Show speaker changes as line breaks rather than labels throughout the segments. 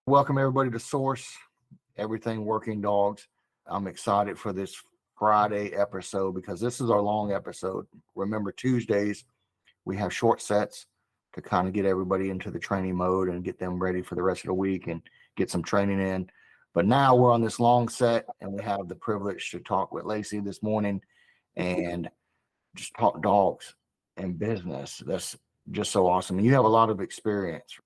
Welcome everybody to Source, Everything Working Dogs. I'm excited for this Friday episode because this is our long episode. Remember, Tuesdays we have short sets to kind of get everybody into the training mode and get them ready for the rest of the week and get some training in. But now we're on this long set and we have the privilege to talk with Lacey this morning and just talk dogs and business. That's just so awesome. You have a lot of experience.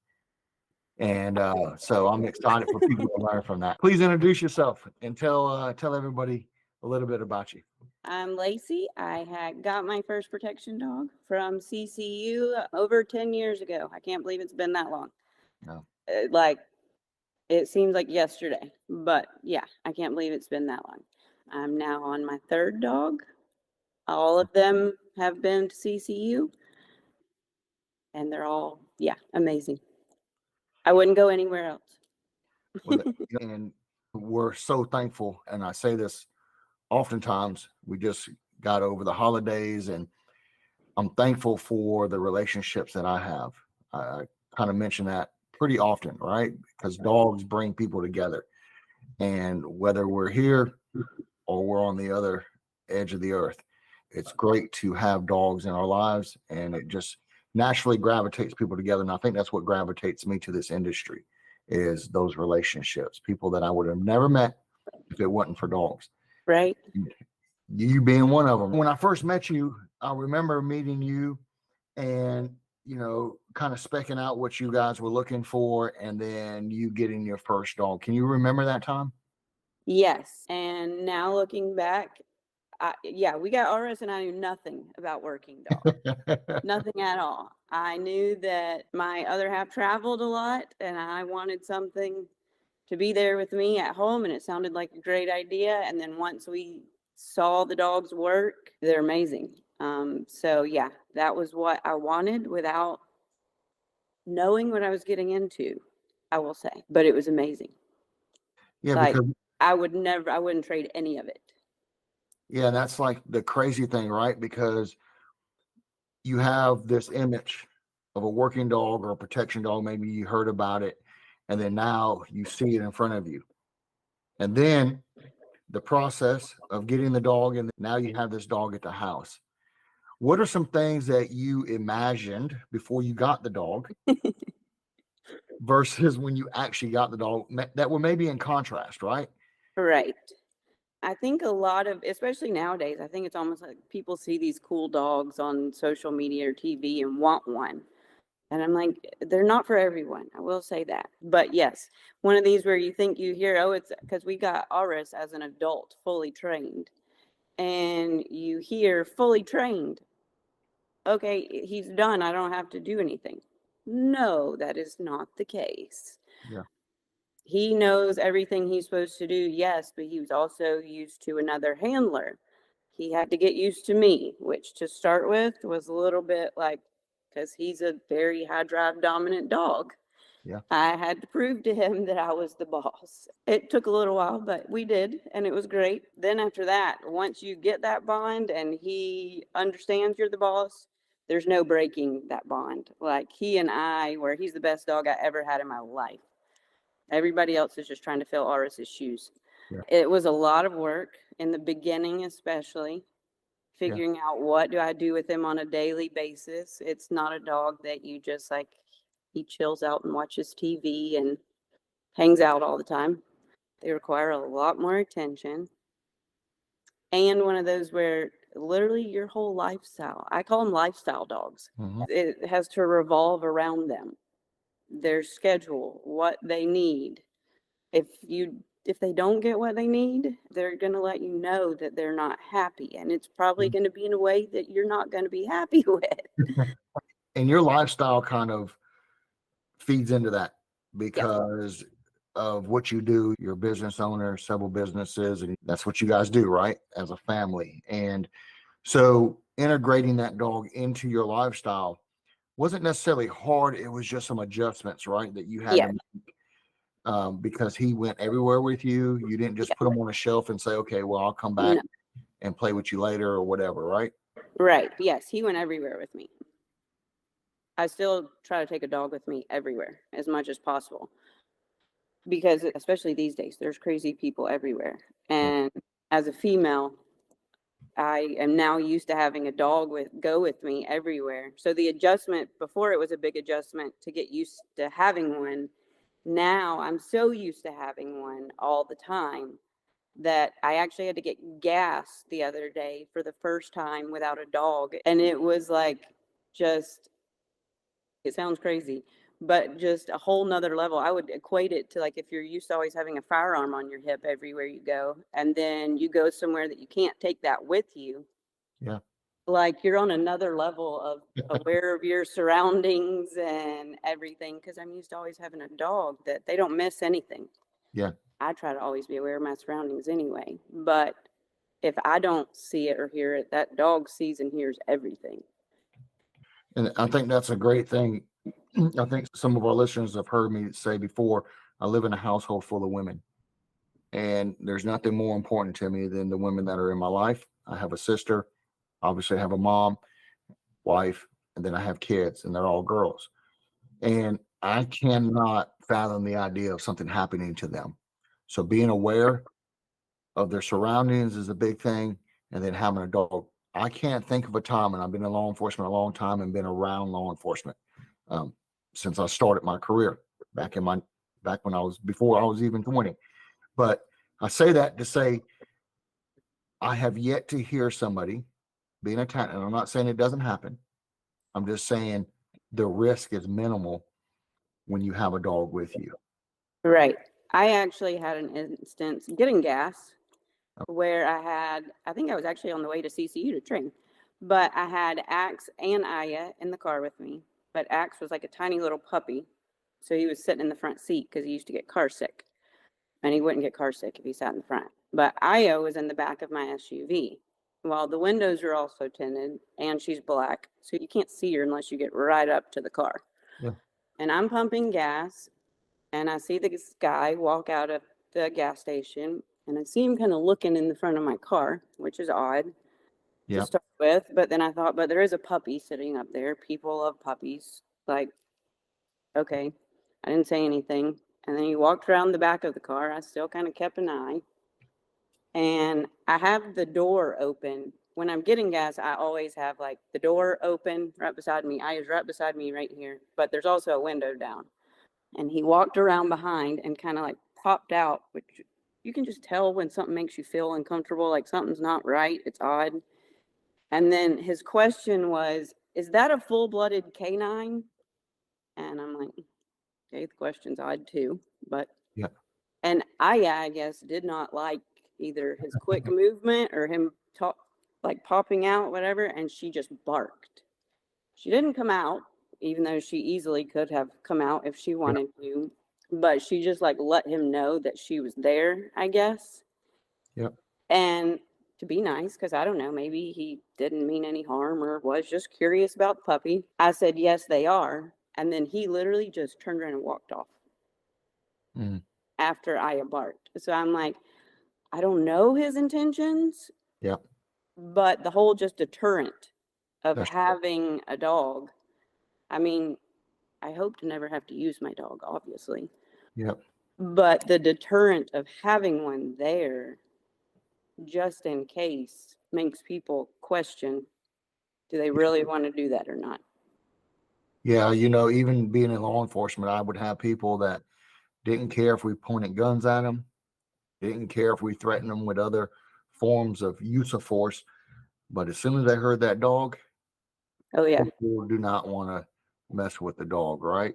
And so I'm excited for people to learn from that. Please introduce yourself and tell everybody a little bit about you.
I'm Lacey. I had got my first protection dog from CCU over 10 years ago. I can't believe it's been that long.
No.
It seems like yesterday, but yeah, I can't believe it's been that long. I'm now on my third dog. All of them have been to CCU, and they're all, amazing. I wouldn't go anywhere else.
And we're so thankful. And I say this oftentimes, we just got over the holidays and I'm thankful for the relationships that I have. I kind of mention that pretty often, right? Because dogs bring people together. And whether we're here or we're on the other edge of the earth, it's great to have dogs in our lives, and it just naturally gravitates people together. And I think that's what gravitates me to this industry is those relationships, people that I would have never met if it wasn't for dogs.
Right.
You being one of them. When I first met you, I remember meeting you and, kind of specking out what you guys were looking for and then you getting your first dog. Can you remember that time?
Yes. And now looking back, we got RS and I knew nothing about working dogs. Nothing at all. I knew that my other half traveled a lot and I wanted something to be there with me at home, and it sounded like a great idea. And then once we saw the dogs work, they're amazing. So yeah, that was what I wanted without knowing what I was getting into, I will say. But it was amazing.
Yeah,
because I wouldn't trade any of it.
Yeah, that's like the crazy thing, right? Because you have this image of a working dog or a protection dog. Maybe you heard about it, and then now you see it in front of you. And then the process of getting the dog, and now you have this dog at the house. What are some things that you imagined before you got the dog versus when you actually got the dog that were maybe in contrast, right?
Right. I think a lot of, especially nowadays, I think it's almost like people see these cool dogs on social media or TV and want one. And I'm like, they're not for everyone. I will say that. But yes, one of these where you think you hear, oh, it's because we got Aris as an adult, fully trained. And you hear fully trained. Okay, he's done. I don't have to do anything. No, that is not the case.
Yeah.
He knows everything he's supposed to do, yes, but he was also used to another handler. He had to get used to me, which to start with was a little bit like, because he's a very high drive dominant dog.
Yeah.
I had to prove to him that I was the boss. It took a little while, but we did, and it was great. Then after that, once you get that bond and he understands you're the boss, there's no breaking that bond. Like he and I, where he's the best dog I ever had in my life. Everybody else is just trying to fill Aris's shoes.
Yeah.
It was a lot of work in the beginning, especially figuring out what do I do with him on a daily basis. It's not a dog that you just like, he chills out and watches TV and hangs out all the time. They require a lot more attention. And one of those where literally your whole lifestyle, I call them lifestyle dogs.
Mm-hmm.
It has to revolve around them, their schedule, what they need. If they don't get what they need, they're going to let you know that they're not happy. And it's probably going to be in a way that you're not going to be happy with.
And your lifestyle kind of feeds into that because of what you do. You're a business owner, several businesses, and that's what you guys do, right? As a family. And so integrating that dog into your lifestyle wasn't necessarily hard. It was just some adjustments, right? That you had to make. Because he went everywhere with you. You didn't just put him on a shelf and say, okay, well, I'll come back and play with you later or whatever, right?
Right. Yes. He went everywhere with me. I still try to take a dog with me everywhere as much as possible. because especially these days, there's crazy people everywhere. And as a female, I am now used to having a dog go with me everywhere. So the adjustment before, it was a big adjustment to get used to having one. Now I'm so used to having one all the time that I actually had to get gas the other day for the first time without a dog. And it was like, just, it sounds crazy, but just a whole nother level. I would equate it to like if you're used to always having a firearm on your hip everywhere you go, and then you go somewhere that you can't take that with you.
Yeah.
Like you're on another level of aware of your surroundings and everything. Because I'm used to always having a dog that they don't miss anything.
Yeah.
I try to always be aware of my surroundings anyway. But if I don't see it or hear it, that dog sees and hears everything.
And I think that's a great thing. I think some of our listeners have heard me say before, I live in a household full of women. And there's nothing more important to me than the women that are in my life. I have a sister, obviously I have a mom, wife, and then I have kids, and they're all girls. And I cannot fathom the idea of something happening to them. So being aware of their surroundings is a big thing. And then having a dog. I can't think of a time, and I've been in law enforcement a long time and been around law enforcement since I started my career back when before I was even 20. But I say that to say I have yet to hear somebody being attacked, and I'm not saying it doesn't happen. I'm just saying the risk is minimal when you have a dog with you.
Right. I actually had an instance getting gas where I think I was actually on the way to CCU to train, but I had Axe and Aya in the car with me. But Axe was like a tiny little puppy. So he was sitting in the front seat because he used to get car sick. And he wouldn't get car sick if he sat in the front. But Aya was in the back of my SUV. Well, the windows are also tinted and she's black. So you can't see her unless you get right up to the car.
Yeah.
And I'm pumping gas and I see this guy walk out of the gas station and I see him kind of looking in the front of my car, which is odd to start with. But then I thought, but there is a puppy sitting up there. People love puppies. Like, okay. I didn't say anything. And then he walked around the back of the car. I still kind of kept an eye. And I have the door open. When I'm getting gas, I always have like the door open right beside me. Aya's right beside me right here. But there's also a window down. And he walked around behind and kind of like popped out, which you can just tell when something makes you feel uncomfortable, like something's not right. It's odd. And then his question was, is that a full-blooded canine? And I'm like, okay, the question's odd too. But
Yeah.
and I guess, did not like either his quick movement or him like popping out, whatever. And she just barked. She didn't come out, even though she easily could have come out if she wanted to. But she just like let him know that she was there, I guess.
Yep.
And to be nice, because I don't know, maybe he didn't mean any harm or was just curious about the puppy. I said, yes, they are. And then he literally just turned around and walked off after I barked. So I'm like, I don't know his intentions.
Yep.
But the whole just deterrent of
That's
having a dog, I mean, I hope to never have to use my dog, obviously.
Yep.
But the deterrent of having one there, just in case, makes people question, do they really want to do that or not?
Yeah, even being in law enforcement, I would have people that didn't care if we pointed guns at them, didn't care if we threatened them with other forms of use of force. But as soon as they heard that dog,
Oh, yeah.
people do not want to mess with the dog, right?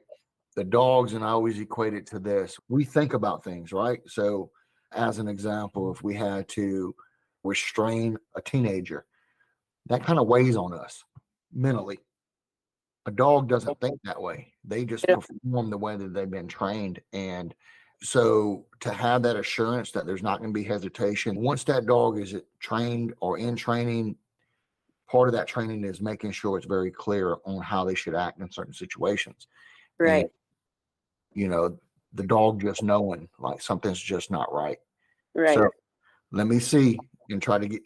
The dogs, and I always equate it to this, we think about things, right? So as an example, if we had to restrain a teenager, that kind of weighs on us mentally. A dog doesn't think that way. They just perform the way that they've been trained. And so to have that assurance that there's not going to be hesitation, once that dog is trained or in training, part of that training is making sure it's very clear on how they should act in certain situations.
Right.
And, the dog just knowing like something's just not right.
Right.
So let me see and try to get,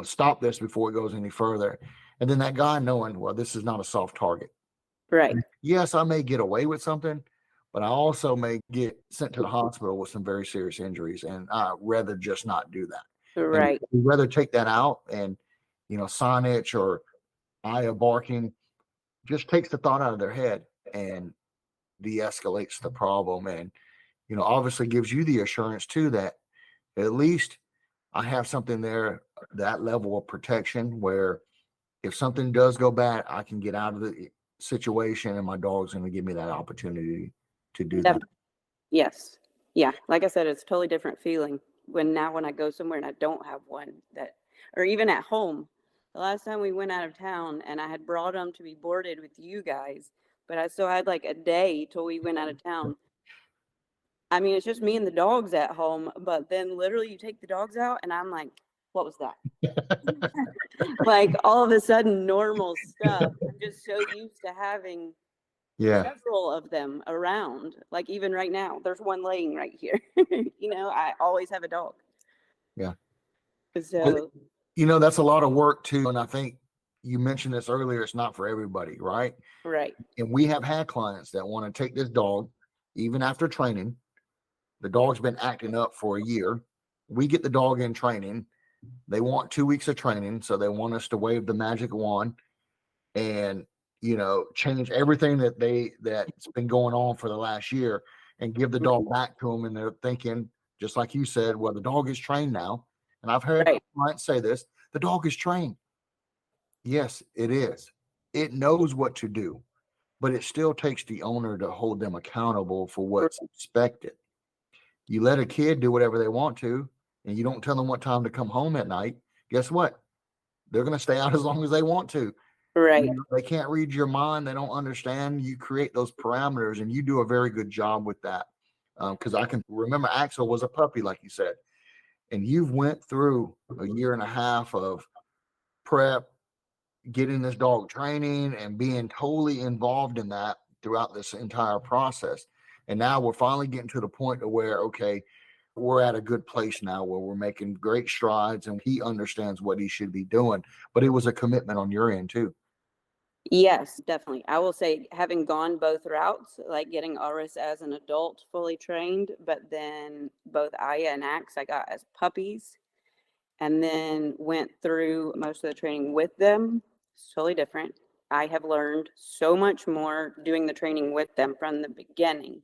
stop this before it goes any further. And then that guy knowing, well, this is not a soft target.
Right.
Yes, I may get away with something, but I also may get sent to the hospital with some very serious injuries, and I'd rather just not do that. And
Right.
we'd rather take that out, and signage or eye barking just takes the thought out of their head and de-escalates the problem, and obviously gives you the assurance too that at least I have something there, that level of protection where if something does go bad, I can get out of the situation, and my dog's going to give me that opportunity to do that.
Yes. Yeah. Like I said, it's a totally different feeling when I go somewhere and I don't have one or even at home. The last time we went out of town and I had brought them to be boarded with you guys, but I still had like a day till we went out of town. I mean, it's just me and the dogs at home, but then literally you take the dogs out and I'm like, what was that? Like all of a sudden normal stuff. I'm just so used to having
Yeah.
several of them around. Like even right now, there's one laying right here. I always have a dog.
Yeah.
So
That's a lot of work too. And I think you mentioned this earlier, it's not for everybody, right?
right.
And we have had clients that want to take this dog, even after training. The dog's been acting up for a year. We get the dog in training. They want 2 weeks of training. So they want us to wave the magic wand and, change everything that's been going on for the last year and give the dog back to them. And they're thinking, just like you said, well, the dog is trained now. And I've heard
Right.
clients say this, the dog is trained. Yes, it is. It knows what to do, but it still takes the owner to hold them accountable for what's expected. You let a kid do whatever they want to, and you don't tell them what time to come home at night. Guess what? They're going to stay out as long as they want to.
Right.
They can't read your mind. They don't understand. You create those parameters, and you do a very good job with that. Because I can remember Axel was a puppy, like you said, and you've went through a year and a half of prep, getting this dog training and being totally involved in that throughout this entire process. And now we're finally getting to the point of where, okay, we're at a good place now where we're making great strides and he understands what he should be doing. But it was a commitment on your end too.
Yes, definitely. I will say having gone both routes, like getting Aris as an adult fully trained, but then both Aya and Axe I got as puppies and then went through most of the training with them. It's totally different. I have learned so much more doing the training with them from the beginning.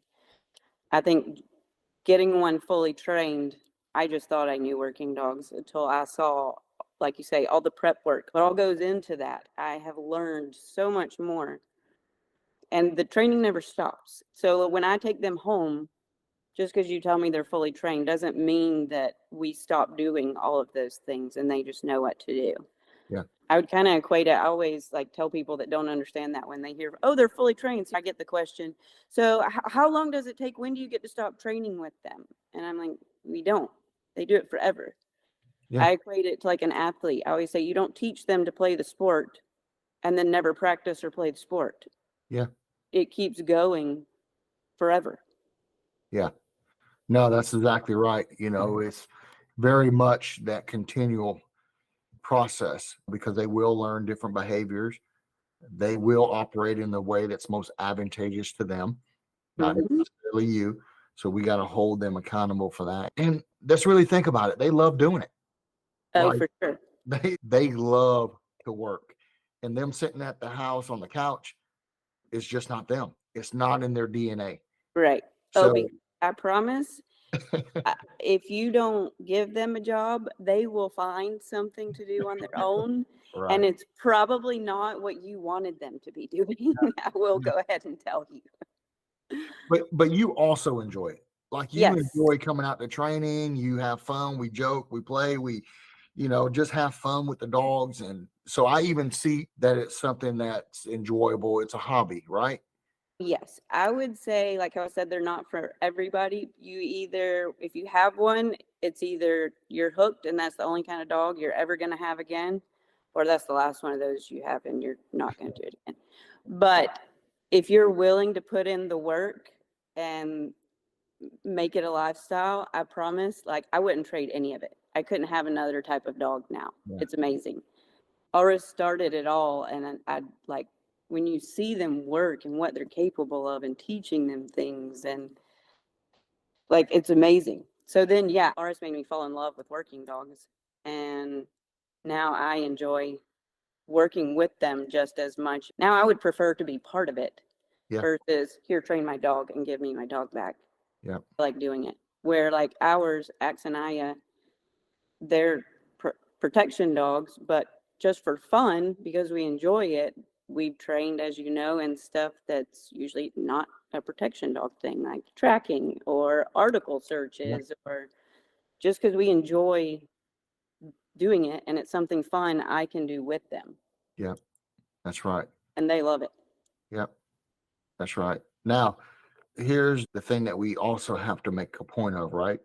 I think getting one fully trained, I just thought I knew working dogs until I saw, like you say, all the prep work. What all goes into that. I have learned so much more. And the training never stops. So when I take them home, just because you tell me they're fully trained doesn't mean that we stop doing all of those things and they just know what to do.
Yeah.
I would kind of equate it. I always like tell people that don't understand that when they hear, oh, they're fully trained. So I get the question, so how long does it take? When do you get to stop training with them? And I'm like, we don't. They do it forever.
Yeah.
I equate it to like an athlete. I always say you don't teach them to play the sport and then never practice or play the sport.
Yeah.
It keeps going forever.
Yeah. No, that's exactly right. It's very much that continual process because they will learn different behaviors. They will operate in the way that's most advantageous to them, not necessarily you. So we got to hold them accountable for that. And let's really think about it. They love doing it.
Oh,
Like
for sure.
they love to work. And them sitting at the house on the couch is just not them. It's not in their DNA.
Right.
So
because I promise, if you don't give them a job, they will find something to do on their own.
right.
And it's probably not what you wanted them to be doing. I will go ahead and tell you.
But you also enjoy it. Like you
Yes.
enjoy coming out to training, you have fun, we joke, we play, we just have fun with the dogs. And so I even see that it's something that's enjoyable. It's a hobby, right?
Yes. I would say, like how I said, they're not for everybody. If you have one, it's either you're hooked and that's the only kind of dog you're ever going to have again, or that's the last one of those you have and you're not going to do it again. But if you're willing to put in the work and make it a lifestyle, I promise, like I wouldn't trade any of it. I couldn't have another type of dog now.
Yeah.
It's amazing. Aura started it all and I like when you see them work and what they're capable of and teaching them things, and like, it's amazing. So then, yeah, RS made me fall in love with working dogs. And now I enjoy working with them just as much. Now I would prefer to be part of it
Yeah.
versus here, train my dog and give me my dog back.
Yeah.
I like doing it. Where like ours, Axonaya, they're protection dogs, but just for fun, because we enjoy it, we've trained, as you know, in stuff that's usually not a protection dog thing, like tracking or article searches, or just because we enjoy doing it and it's something fun I can do with them.
Yeah. That's right.
And they love it.
Yep. That's right. Now, here's the thing that we also have to make a point of, right?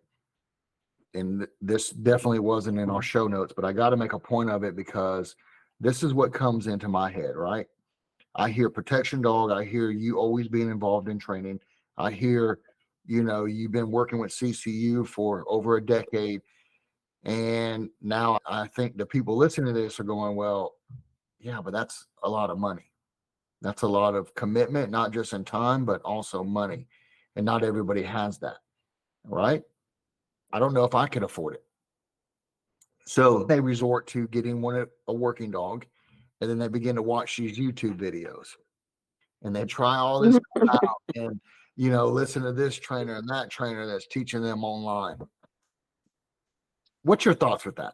And this definitely wasn't in our show notes, but I got to make a point of it because this is what comes into my head, right? I hear protection dog. I hear you always being involved in training. I hear, you've been working with CCU for over a decade. And now I think the people listening to this are going, well, yeah, but that's a lot of money. That's a lot of commitment, not just in time, but also money. And not everybody has that, right? I don't know if I could afford it. So they resort to getting a working dog, and then they begin to watch these YouTube videos, and they try all this out, and listen to this trainer and that trainer that's teaching them online. What's your thoughts with that?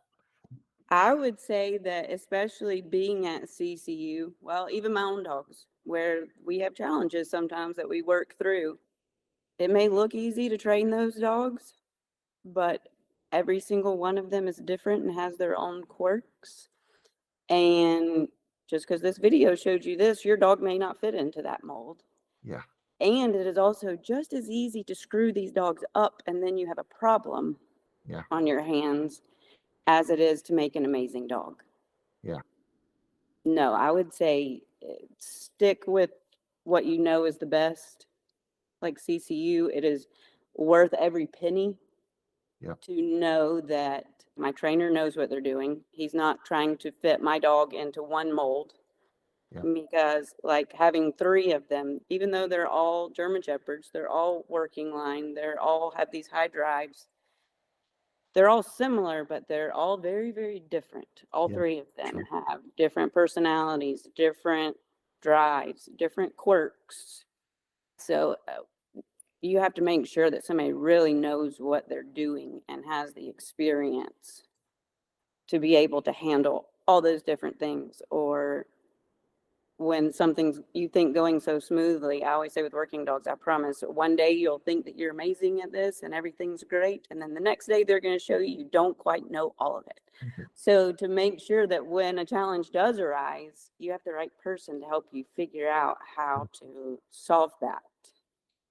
I would say that, especially being at CCU, well, even my own dogs, where we have challenges sometimes that we work through, it may look easy to train those dogs, but every single one of them is different and has their own quirks. And just because this video showed you this, your dog may not fit into that mold.
Yeah.
And it is also just as easy to screw these dogs up and then you have a problem on your hands as it is to make an amazing dog.
Yeah.
No, I would say stick with what you know is the best. Like CCU, it is worth every penny to know that my trainer knows what they're doing. He's not trying to fit my dog into one mold. Because like having 3 of them, even though they're all German Shepherds, they're all working line, they're all have these high drives. They're all similar, but they're all very, very different. All 3 of them have different personalities, different drives, different quirks. So you have to make sure that somebody really knows what they're doing and has the experience to be able to handle all those different things. Or when something's you think going so smoothly, I always say with working dogs, I promise one day you'll think that you're amazing at this and everything's great. And then the next day they're going to show you don't quite know all of it. So to make sure that when a challenge does arise, you have the right person to help you figure out how to solve that.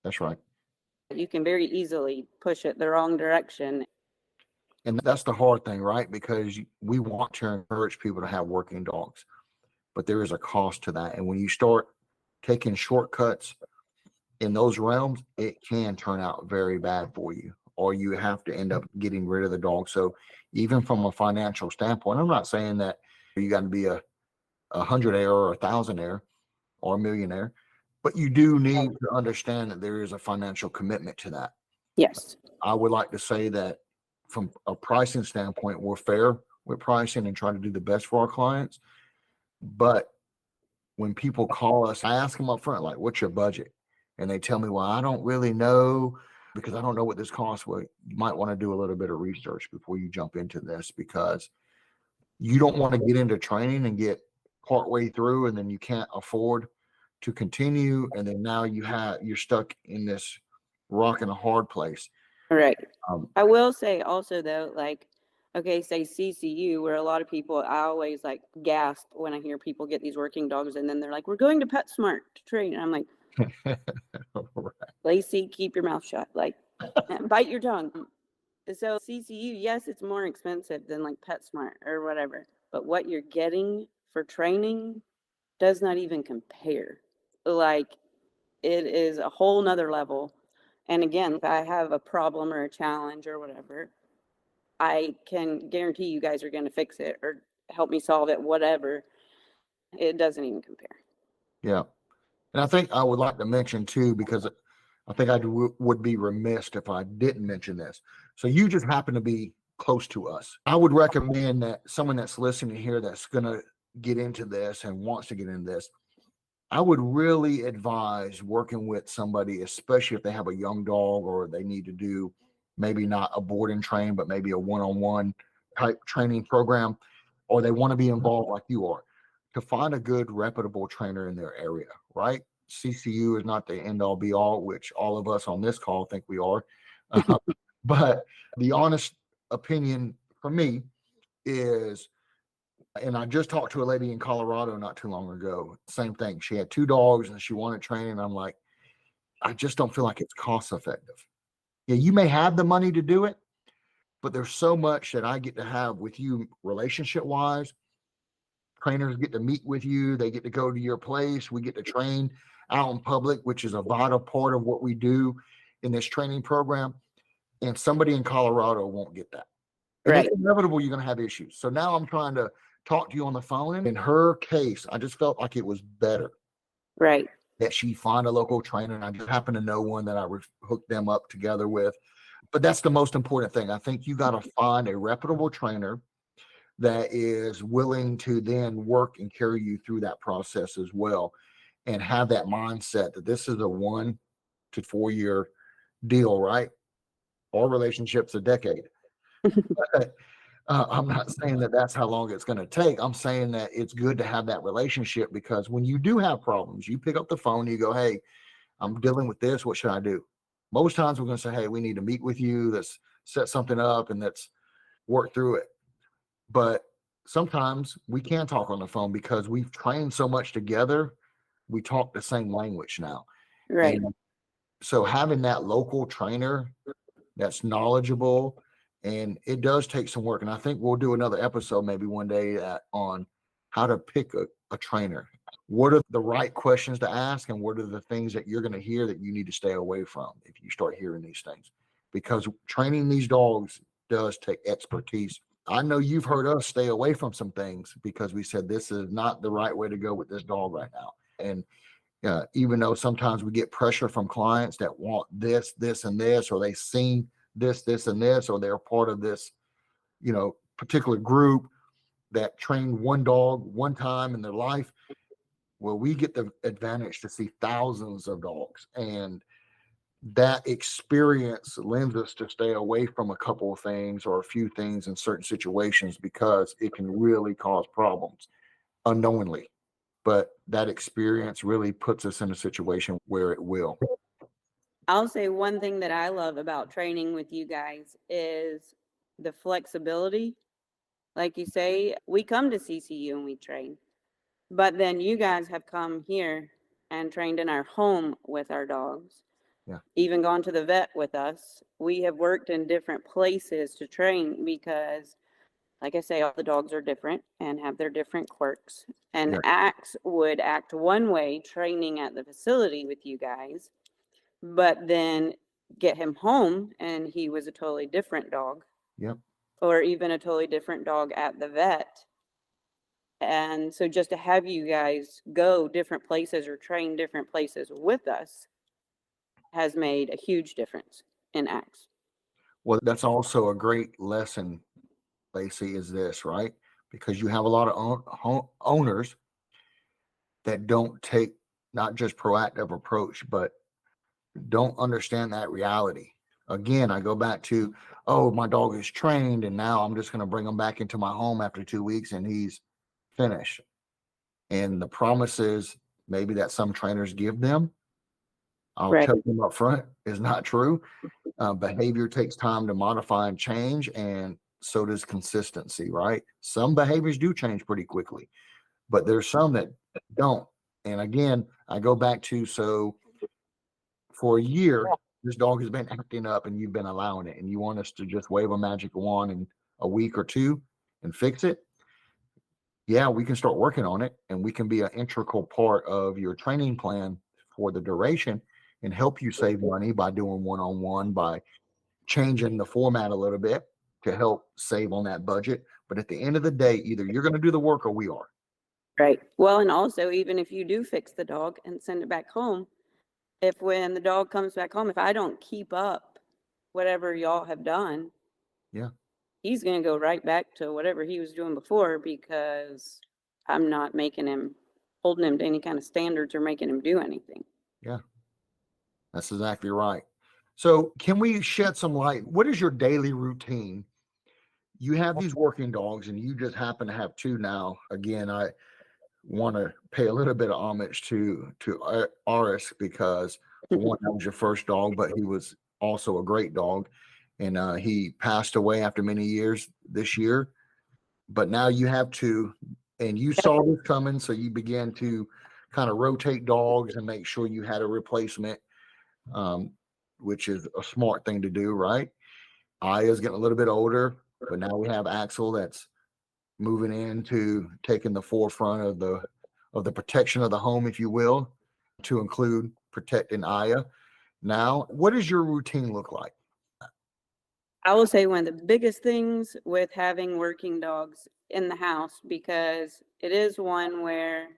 That's right.
You can very easily push it the wrong direction.
And that's the hard thing, right? Because we want to encourage people to have working dogs, but there is a cost to that. And when you start taking shortcuts in those realms, it can turn out very bad for you, or you have to end up getting rid of the dog. So even from a financial standpoint, I'm not saying that you got to be a 100-air or 1,000-air or a millionaire, but you do need to understand that there is a financial commitment to that.
Yes.
I would like to say that from a pricing standpoint, we're fair with pricing and try to do the best for our clients. But when people call us, I ask them up front, like, what's your budget? And they tell me, well, I don't really know because I don't know what this costs. Well, you might want to do a little bit of research before you jump into this, because you don't want to get into training and get partway through and then you can't afford to continue. And then now you're stuck in this rock and a hard place.
Right. I will say also though, like, okay, say CCU, where a lot of people, I always like gasp when I hear people get these working dogs and then they're like, we're going to PetSmart to train. And I'm like,
Right.
Lacey, keep your mouth shut. Like, bite your tongue. So CCU, yes, it's more expensive than like PetSmart or whatever, but what you're getting for training does not even compare. Like, it is a whole nother level. And again, if I have a problem or a challenge or whatever, I can guarantee you guys are going to fix it or help me solve it, whatever. It doesn't even compare.
Yeah. And I think I would like to mention too, because I think I would be remiss if I didn't mention this. So you just happen to be close to us. I would recommend that someone that's listening here that's going to get into this and wants to get into this, I would really advise working with somebody, especially if they have a young dog or they need to do maybe not a board and train, but maybe a one-on-one type training program, or they want to be involved like you are, to find a good, reputable trainer in their area, right? CCU is not the end all be all, which all of us on this call think we are. Uh, but the honest opinion for me is, and I just talked to a lady in Colorado not too long ago. Same thing. She had two dogs and she wanted training. I'm like, I just don't feel like it's cost effective. Yeah, you may have the money to do it, but there's so much that I get to have with you relationship wise. Trainers get to meet with you, they get to go to your place, we get to train out in public, which is a vital part of what we do in this training program. And somebody in Colorado won't get that. And
Right.
it's inevitable you're going to have issues. So now I'm trying to talk to you on the phone. And in her case, I just felt like it was better
Right.
that she find a local trainer. And I just happen to know one that I would hook them up together with. But that's the most important thing. I think you got to find a reputable trainer that is willing to then work and carry you through that process as well, and have that mindset that this is a 1 to 4 year deal, right? All relationships a decade. I'm not saying that that's how long it's going to take. I'm saying that it's good to have that relationship, because when you do have problems, you pick up the phone, you go, hey, I'm dealing with this. What should I do? Most times we're going to say, hey, we need to meet with you. Let's set something up and let's work through it. But sometimes we can talk on the phone because we've trained so much together. We talk the same language now.
Right.
And so having that local trainer that's knowledgeable, and it does take some work. And I think we'll do another episode maybe one day on how to pick a trainer. What are the right questions to ask, and what are the things that you're going to hear that you need to stay away from if you start hearing these things? Because training these dogs does take expertise. I know you've heard us stay away from some things because we said this is not the right way to go with this dog right now. And even though sometimes we get pressure from clients that want this, this, and this, or they've seen this, this, and this, or they're part of this, particular group that trained one dog one time in their life. Well, we get the advantage to see thousands of dogs, and that experience lends us to stay away from a couple of things or a few things in certain situations, because it can really cause problems unknowingly. But that experience really puts us in a situation where it will.
I'll say one thing that I love about training with you guys is the flexibility. Like you say, we come to CCU and we train, but then you guys have come here and trained in our home with our dogs.
Yeah.
Even gone to the vet with us. We have worked in different places to train because, like I say, all the dogs are different and have their different quirks. And
Yeah.
Axe would act one way training at the facility with you guys, but then get him home and he was a totally different dog.
Yep.
Or even a totally different dog at the vet. And so just to have you guys go different places or train different places with us has made a huge difference in Axe.
Well, that's also a great lesson, Lacey, is this, right? Because you have a lot of owners that don't take not just proactive approach, but don't understand that reality. Again, I go back to, oh, my dog is trained, and now I'm just going to bring him back into my home after 2 weeks and he's finished. And the promises maybe that some trainers give them, I'll
Right.
tell them up front, is not true. Behavior takes time to modify and change, and so does consistency, right? Some behaviors do change pretty quickly, but there's some that don't. And again, I go back to, so for a year, this dog has been acting up and you've been allowing it, and you want us to just wave a magic wand in a week or two and fix it. Yeah, we can start working on it, and we can be an integral part of your training plan for the duration and help you save money by doing one-on-one, by changing the format a little bit to help save on that budget. But at the end of the day, either you're going to do the work or we are.
Right. Well, and also, even if you do fix the dog and send it back home, if when the dog comes back home, if I don't keep up whatever y'all have done,
Yeah.
he's going to go right back to whatever he was doing before because I'm not holding him to any kind of standards or making him do anything.
Yeah. That's exactly right. So can we shed some light? What is your daily routine? You have these working dogs and you just happen to have two now. Again, I want to pay a little bit of homage to Aris because for one, that was your first dog, but he was also a great dog. And he passed away after many years this year. But now you have two, and you saw this coming, so you began to kind of rotate dogs and make sure you had a replacement, um, which is a smart thing to do, right? Aya's getting a little bit older, but now we have Axel that's moving into taking the forefront of the protection of the home, if you will, to include protecting Aya. Now, what does your routine look like?
I will say one of the biggest things with having working dogs in the house, because it is one where,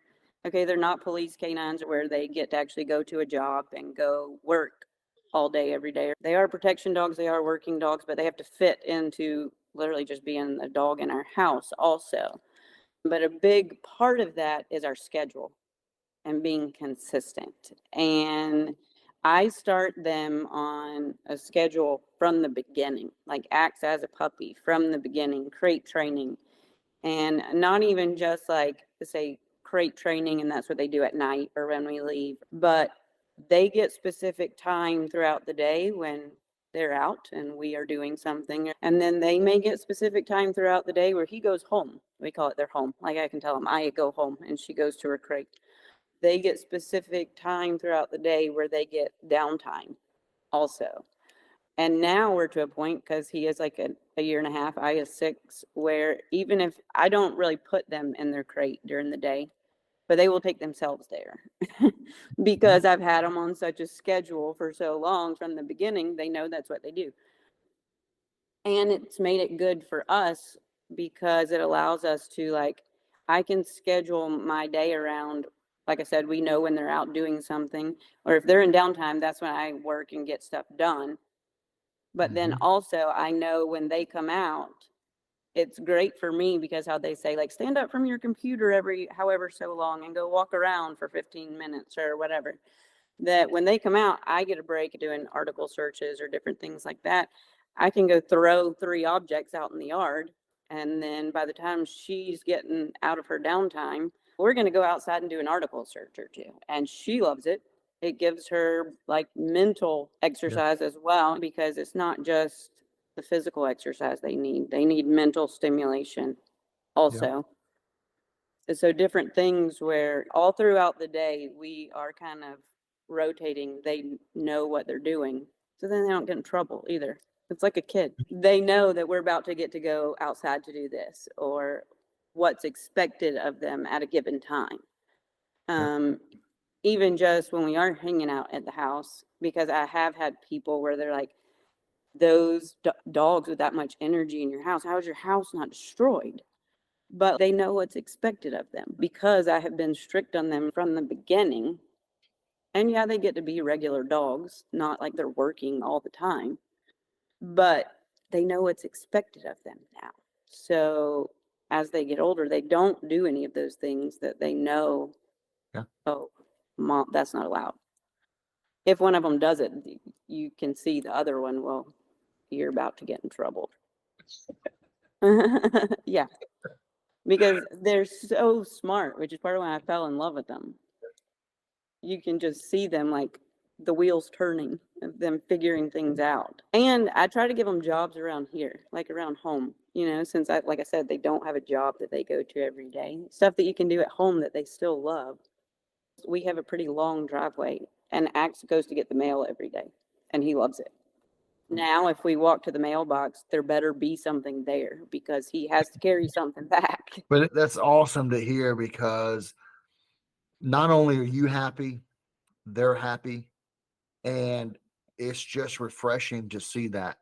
okay, they're not police canines where they get to actually go to a job and go work all day, every day. They are protection dogs, they are working dogs, but they have to fit into literally just being a dog in our house also. But a big part of that is our schedule and being consistent. And I start them on a schedule from the beginning, like acts as a puppy from the beginning, crate training, and not even just like say crate training and that's what they do at night or when we leave, but they get specific time throughout the day when they're out and we are doing something. And then they may get specific time throughout the day where he goes home. We call it their home. Like I can tell them, I go home and she goes to her crate. They get specific time throughout the day where they get downtime also. And now we're to a point because he is like a year and a half, I is 6, where even if I don't really put them in their crate during the day, but they will take themselves there because I've had them on such a schedule for so long from the beginning. They know that's what they do. And it's made it good for us because it allows us to like, I can schedule my day around, like I said, we know when they're out doing something, or if they're in downtime, that's when I work and get stuff done. But then also I know when they come out, it's great for me because how they say, like, stand up from your computer every however so long and go walk around for 15 minutes or whatever. That when they come out, I get a break doing article searches or different things like that. I can go throw 3 objects out in the yard. And then by the time she's getting out of her downtime, we're going to go outside and do an article search or two. And she loves it. It gives her like mental exercise as well, because it's not just the physical exercise they need mental stimulation also. So different things where all throughout the day we are kind of rotating. They know what they're doing, so then they don't get in trouble either. It's like a kid. They know that we're about to get to go outside to do this or what's expected of them at a given time. Even just when we are hanging out at the house, because I have had people where they're like, those dogs with that much energy in your house, how is your house not destroyed? But they know what's expected of them because I have been strict on them from the beginning. And yeah, they get to be regular dogs, not like they're working all the time, but they know what's expected of them now. So as they get older, they don't do any of those things that they know, oh, mom, that's not allowed. If one of them does it, you can see the other one, well, you're about to get in trouble. Yeah, because they're so smart, which is part of why I fell in love with them. You can just see them like the wheels turning, of them figuring things out. And I try to give them jobs around here, like around home, since like I said, they don't have a job that they go to every day. Stuff that you can do at home that they still love. We have a pretty long driveway, and Axe goes to get the mail every day, and he loves it. Now, if we walk to the mailbox, there better be something there because he has to carry something back.
But that's awesome to hear because not only are you happy, they're happy. And it's just refreshing to see that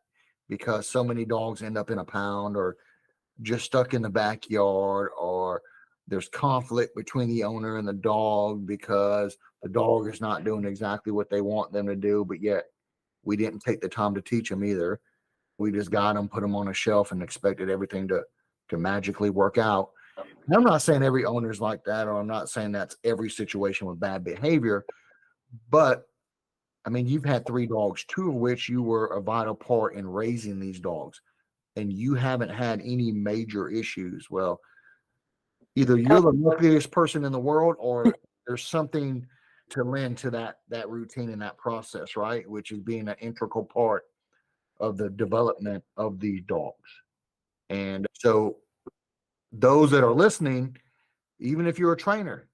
because so many dogs end up in a pound or just stuck in the backyard or There's conflict between the owner and the dog because the dog is not doing exactly what they want them to do, but yet we didn't take the time to teach them either. We just got them, put them on a shelf, and expected everything to magically work out. And I'm not saying every owner's like that, or I'm not saying that's every situation with bad behavior, but I mean, you've had 3 dogs, 2 of which you were a vital part in raising these dogs, and you haven't had any major issues. Well, either you're the luckiest person in the world, or there's something to lend to that routine and that process, right? Which is being an integral part of the development of these dogs. And so those that are listening, even if you're a trainer,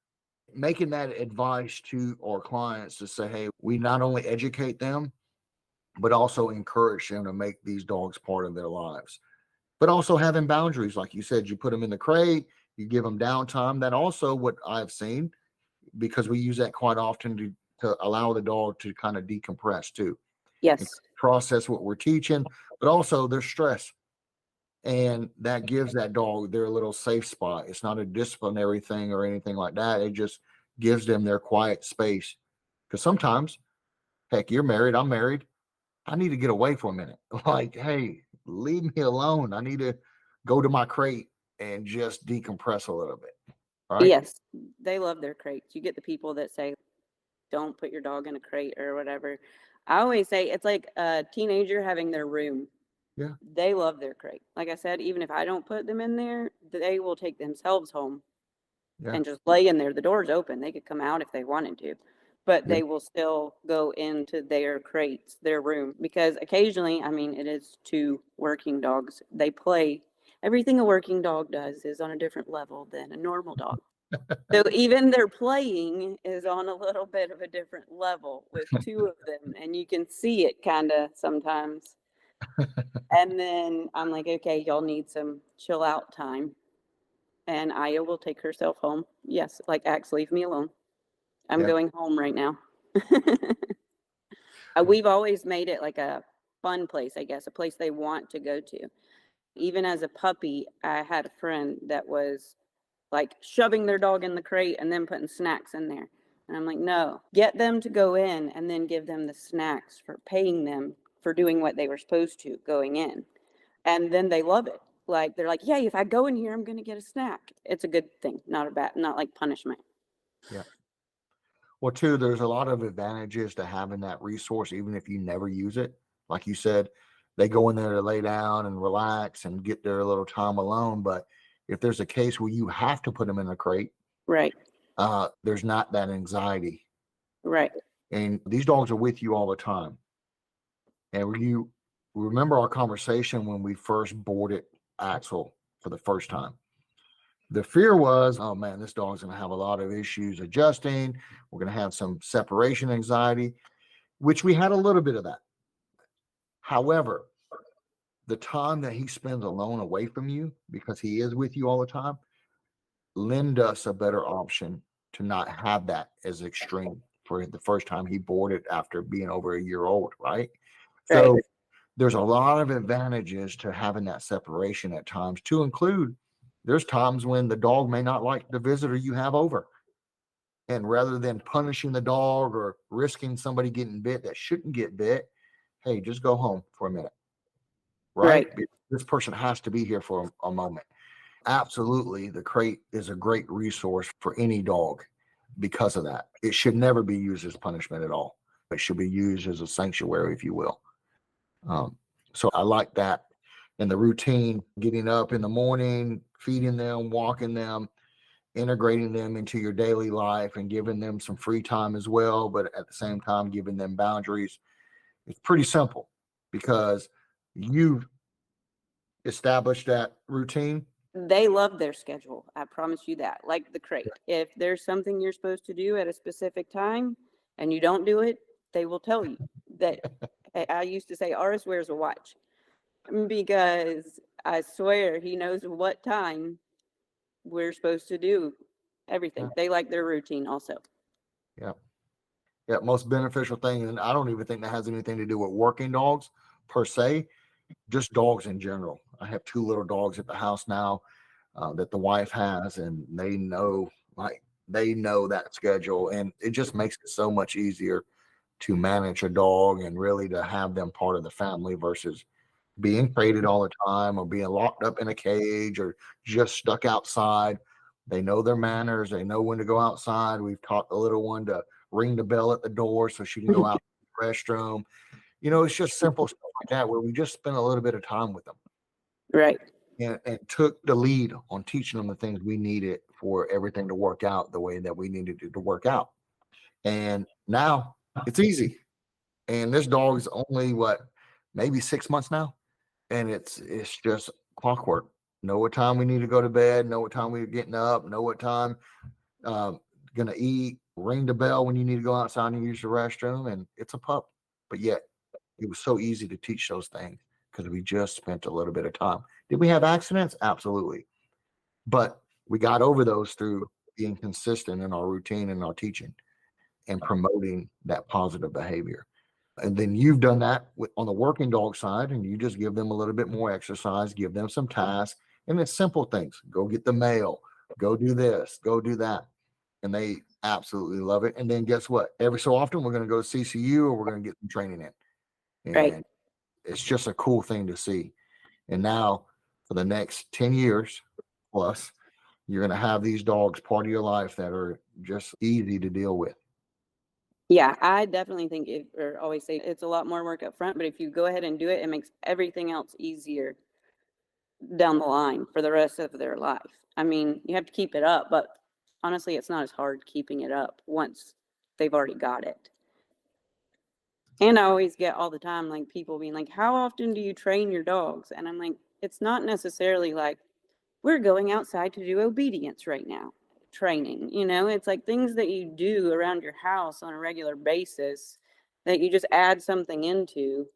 making that advice to our clients to say, hey, we not only educate them, but also encourage them to make these dogs part of their lives. But also having boundaries, like you said, you put them in the crate, you give them downtime. That also what I've seen, because we use that quite often to allow the dog to kind of decompress too, and
Yes.
process what we're teaching, but also their stress. And that gives that dog their little safe spot. It's not a disciplinary thing or anything like that. It just gives them their quiet space. Because sometimes, heck, you're married, I'm married. I need to get away for a minute. Like, hey, leave me alone. I need to go to my crate and just decompress a little bit. Right?
Yes. They love their crates. You get the people that say, don't put your dog in a crate or whatever. I always say it's like a teenager having their room.
Yeah.
They love their crate. Like I said, even if I don't put them in there, they will take themselves home
Yeah.
and just lay in there. The door's open. They could come out if they wanted to, but
Yeah.
they will still go into their crates, their room, because occasionally, I mean, it is 2 working dogs. They play. Everything a working dog does is on a different level than a normal dog. So even their playing is on a little bit of a different level with 2 of them, and you can see it kind of sometimes. And then I'm like, okay, y'all need some chill out time. And Aya will take herself home. Yes, like Axe, leave me alone. I'm
Yeah.
going home right now. We've always made it like a fun place, I guess, a place they want to go to. Even as a puppy, I had a friend that was like shoving their dog in the crate and then putting snacks in there. And I'm like, no, get them to go in and then give them the snacks for paying them for doing what they were supposed to going in. And then they love it. Like, they're like, yeah, if I go in here, I'm going to get a snack. It's a good thing, not a bad, not like punishment.
Yeah. Well, too, there's a lot of advantages to having that resource, even if you never use it. Like you said, they go in there to lay down and relax and get their little time alone. But if there's a case where you have to put them in a crate,
Right.
there's not that anxiety.
Right.
And these dogs are with you all the time. And you remember our conversation when we first boarded Axel for the first time. The fear was, oh man, this dog's going to have a lot of issues adjusting. We're going to have some separation anxiety, which we had a little bit of that. However, the time that he spends alone away from you, because he is with you all the time, lend us a better option to not have that as extreme for the first time he boarded after being over a year old, right? So
Right.
there's a lot of advantages to having that separation at times, to include there's times when the dog may not like the visitor you have over. And rather than punishing the dog or risking somebody getting bit that shouldn't get bit, hey, just go home for a minute, right?
Right.
This person has to be here for a moment. Absolutely, the crate is a great resource for any dog because of that. It should never be used as punishment at all. It should be used as a sanctuary, if you will. So I like that. And the routine, getting up in the morning, feeding them, walking them, integrating them into your daily life and giving them some free time as well, but at the same time, giving them boundaries. It's pretty simple because you've established that routine.
They love their schedule. I promise you that. Like the crate. If there's something you're supposed to do at a specific time and you don't do it, they will tell you. That I used to say, Aris wears a watch because I swear he knows what time we're supposed to do everything.
Yeah.
They like their routine also.
Yeah. Yeah. Most beneficial thing. And I don't even think that has anything to do with working dogs per se, just dogs in general. I have 2 little dogs at the house now. that the wife has, and they know that schedule, and it just makes it so much easier to manage a dog and really to have them part of the family versus being traded all the time or being locked up in a cage or just stuck outside. They know their manners. They know when to go outside. We've taught the little one to ring the bell at the door so she can go out to the restroom. It's just simple stuff like that where we just spend a little bit of time with them
Right.
and took the lead on teaching them the things we needed for everything to work out the way that we needed it to work out. And now it's easy. And this dog is only maybe 6 months now. And it's just clockwork. Know what time we need to go to bed, know what time we're getting up, know what time gonna eat, ring the bell when you need to go outside and use the restroom, and it's a pup. But yet it was so easy to teach those things because we just spent a little bit of time. Did we have accidents? Absolutely. But we got over those through being consistent in our routine and our teaching and promoting that positive behavior. And then you've done that on the working dog side, and you just give them a little bit more exercise, give them some tasks, and it's simple things. Go get the mail, go do this, go do that. And they absolutely love it. And then guess what? Every so often, we're going to go to CCU or we're going to get some training in.
Right.
And it's just a cool thing to see. And now, for the next 10 years plus, you're going to have these dogs part of your life that are just easy to deal with.
Yeah, I definitely think or always say it's a lot more work up front, but if you go ahead and do it, it makes everything else easier down the line for the rest of their life. I mean, you have to keep it up, but honestly, it's not as hard keeping it up once they've already got it. And I always get all the time, like, people being like, how often do you train your dogs? And I'm like, it's not necessarily like, we're going outside to do obedience right now training. It's like things that you do around your house on a regular basis that you just add something into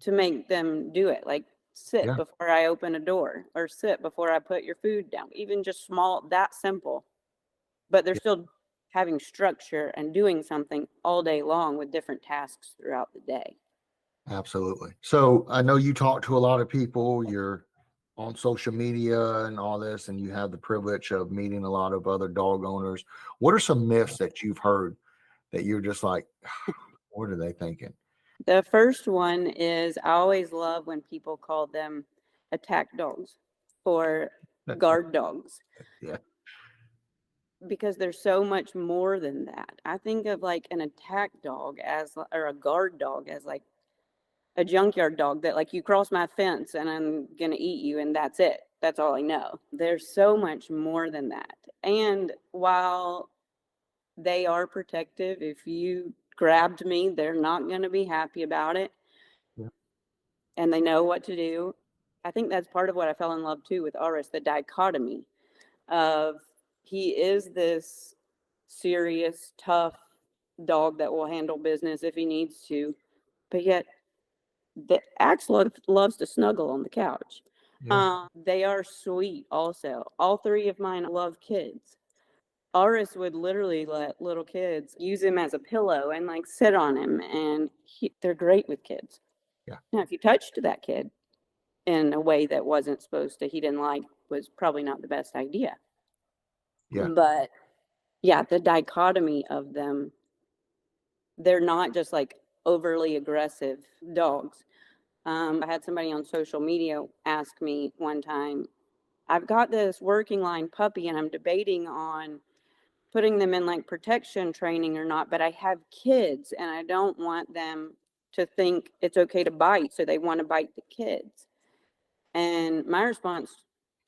to make them do it. Like, sit
Yeah.
before I open a door, or sit before I put your food down. Even just small, that simple. But they're still having structure and doing something all day long with different tasks throughout the day.
Absolutely. So I know you talk to a lot of people. You're on social media and all this, and you have the privilege of meeting a lot of other dog owners. What are some myths that you've heard that you're just like, what are they thinking?
The first one is, I always love when people call them attack dogs or guard dogs,
Yeah.
because there's so much more than that. I think of like an attack dog or a guard dog as like a junkyard dog that, like, you cross my fence and I'm gonna eat you and that's it. That's all I know. There's so much more than that. And while they are protective, if you grabbed me, they're not gonna be happy about it.
Yeah.
And they know what to do. I think that's part of what I fell in love too with Aris, the dichotomy of, he is this serious, tough dog that will handle business if he needs to, but yet the Axe loves to snuggle on the couch.
Yeah.
They are sweet also. All three of mine love kids. Aris would literally let little kids use him as a pillow and like sit on him, and they're great with kids.
Yeah.
Now, if you touched that kid in a way that wasn't supposed to, he didn't like, was probably not the best idea.
Yeah.
But yeah, the dichotomy of them, they're not just like overly aggressive dogs. I had somebody on social media ask me one time, I've got this working line puppy and I'm debating on putting them in like protection training or not, but I have kids and I don't want them to think it's okay to bite, so they want to bite the kids. And my response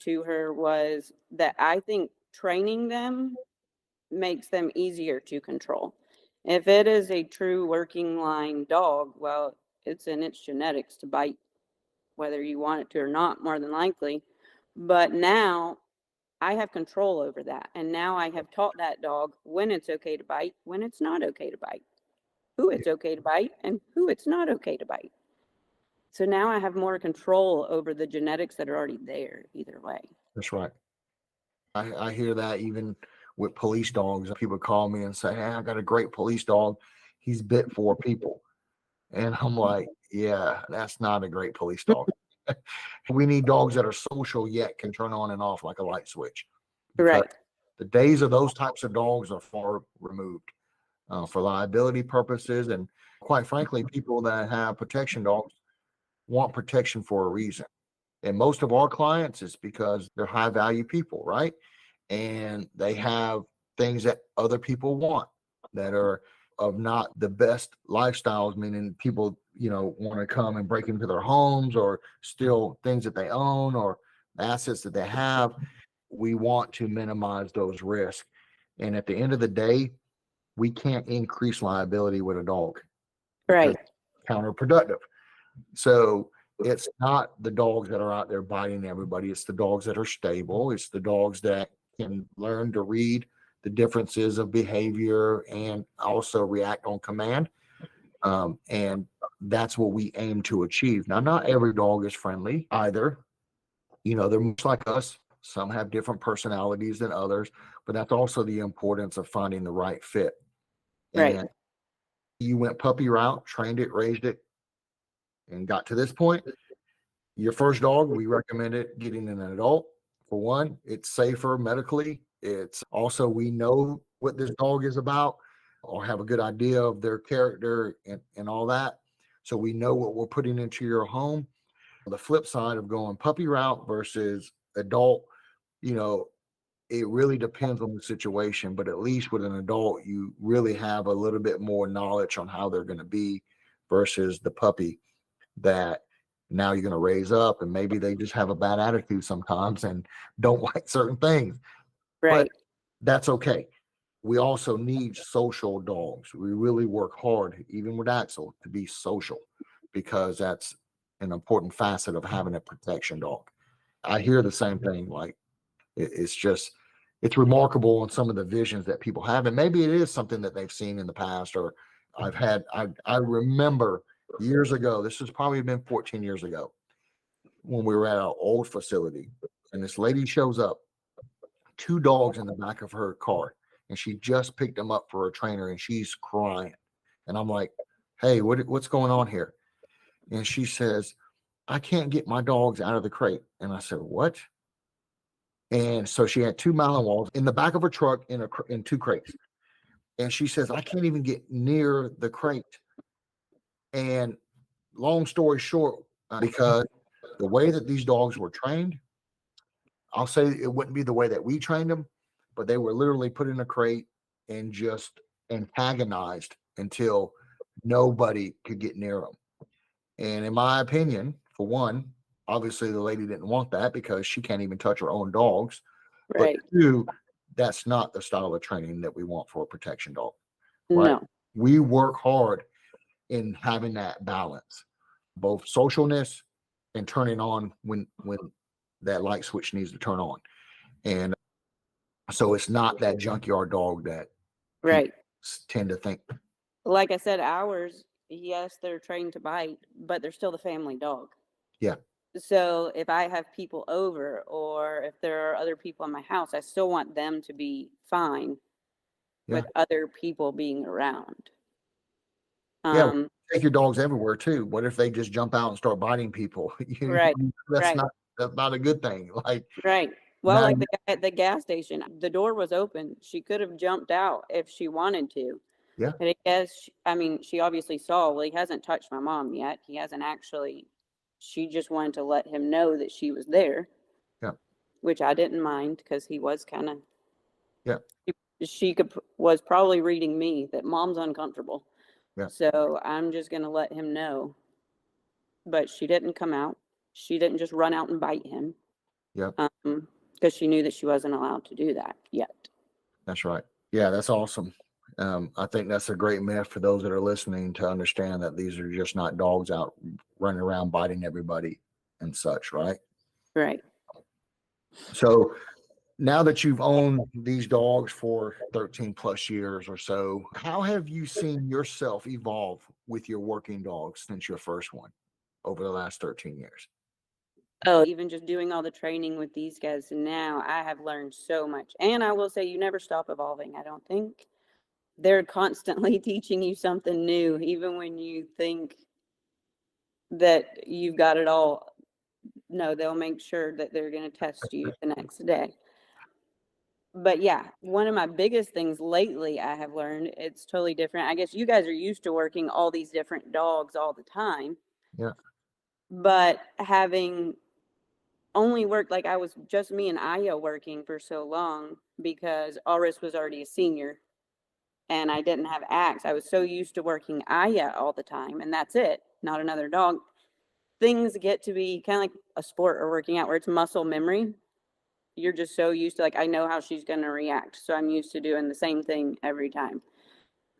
to her was that I think training them makes them easier to control. If it is a true working line dog, well, it's in its genetics to bite, whether you want it to or not, more than likely. But now I have control over that. And now I have taught that dog when it's okay to bite, when it's not okay to bite, who it's okay to bite, and who it's not okay to bite. So now I have more control over the genetics that are already there either way.
That's right. I hear that even with police dogs. People call me and say, hey, I got a great police dog. He's bit 4 people. And I'm like, yeah, that's not a great police dog. We need dogs that are social yet can turn on and off like a light switch, because
Right.
the days of those types of dogs are far removed for liability purposes. And quite frankly, people that have protection dogs want protection for a reason. And most of our clients is because they're high value people, right? And they have things that other people want that are of not the best lifestyles, meaning people, want to come and break into their homes or steal things that they own or assets that they have. We want to minimize those risks. And at the end of the day, we can't increase liability with a dog because
Right.
it's counterproductive. So it's not the dogs that are out there biting everybody. It's the dogs that are stable. It's the dogs that can learn to read the differences of behavior and also react on command. And that's what we aim to achieve. Now, not every dog is friendly either. They're much like us. Some have different personalities than others, but that's also the importance of finding the right fit.
Right.
And you went puppy route, trained it, raised it, and got to this point. Your first dog, we recommend it getting an adult. For one, it's safer medically. It's also, we know what this dog is about or have a good idea of their character and all that. So we know what we're putting into your home. The flip side of going puppy route versus adult, you know, it really depends on the situation, but at least with an adult, you really have a little bit more knowledge on how they're going to be versus the puppy that now you're going to raise up, and maybe they just have a bad attitude sometimes and don't like certain things, but
Right.
that's okay. We also need social dogs. We really work hard, even with Axel, to be social because that's an important facet of having a protection dog. I hear the same thing. Like it's just, it's remarkable on some of the visions that people have. And maybe it is something that they've seen in the past, or I remember years ago, this has probably been 14 years ago when we were at our old facility, and this lady shows up, two dogs in the back of her car, and she just picked them up for a trainer and she's crying. And I'm like, hey, what's going on here? And she says, I can't get my dogs out of the crate. And I said, what? And so she had two Malinois in the back of her truck in two crates. And she says, I can't even get near the crate. And long story short, because the way that these dogs were trained, I'll say it wouldn't be the way that we trained them, but they were literally put in a crate and just antagonized until nobody could get near them. And in my opinion, for one, obviously the lady didn't want that because she can't even touch her own dogs. But
Right.
two, that's not the style of training that we want for a protection dog, right?
No.
We work hard in having that balance, both socialness and turning on when that light switch needs to turn on. And so it's not that junkyard dog that people
Right.
tend to think.
Like I said, ours, yes, they're trained to bite, but they're still the family dog.
Yeah.
So if I have people over or if there are other people in my house, I still want them to be fine
Yeah.
with other people being around.
Yeah.
Um,
Take your dogs everywhere too. What if they just jump out and start biting people?
right,
That's
right,
not a good thing. Like
right. Well,
now,
like the guy at the gas station, the door was open. She could have jumped out if she wanted to.
yeah,
But I guess, I mean, she obviously saw, well, he hasn't touched my mom yet. He hasn't actually, she just wanted to let him know that she was there,
yeah,
which I didn't mind because he was kind of,
yeah,
she was probably reading me that mom's uncomfortable.
yeah,
So I'm just going to let him know. But she didn't come out. She didn't just run out and bite him
yeah.
because she knew that she wasn't allowed to do that yet.
That's right. Yeah, that's awesome. I think that's a great myth for those that are listening to understand that these are just not dogs out running around biting everybody and such, right?
Right.
So now that you've owned these dogs for 13 plus years or so, how have you seen yourself evolve with your working dogs since your first one over the last 13 years?
Oh, even just doing all the training with these guys now, I have learned so much. And I will say, you never stop evolving, I don't think. They're constantly teaching you something new, even when you think that you've got it all no, they'll make sure that they're going to test you the next day. But yeah, one of my biggest things lately I have learned, it's totally different. I guess you guys are used to working all these different dogs all the time.
Yeah.
But having only worked, like I was just me and Aya working for so long because Aris was already a senior and I didn't have Axe. I was so used to working Aya all the time and that's it, not another dog. Things get to be kind of like a sport or working out where it's muscle memory. You're just so used to, like, I know how she's going to react. So I'm used to doing the same thing every time.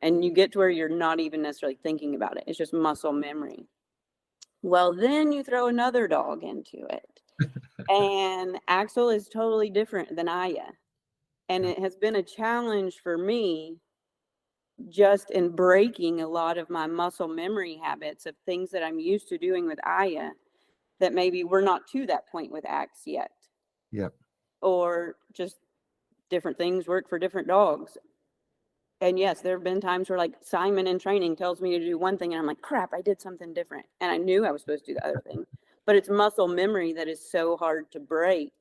And you get to where you're not even necessarily thinking about it. It's just muscle memory. Well, then you throw another dog into it. And Axel is totally different than Aya. And it has been a challenge for me just in breaking a lot of my muscle memory habits of things that I'm used to doing with Aya that maybe we're not to that point with Axe yet.
Yep.
Or just different things work for different dogs. And yes, there have been times where like Simon in training tells me to do one thing and I'm like, crap, I did something different. And I knew I was supposed to do the other thing. But it's muscle memory that is so hard to break.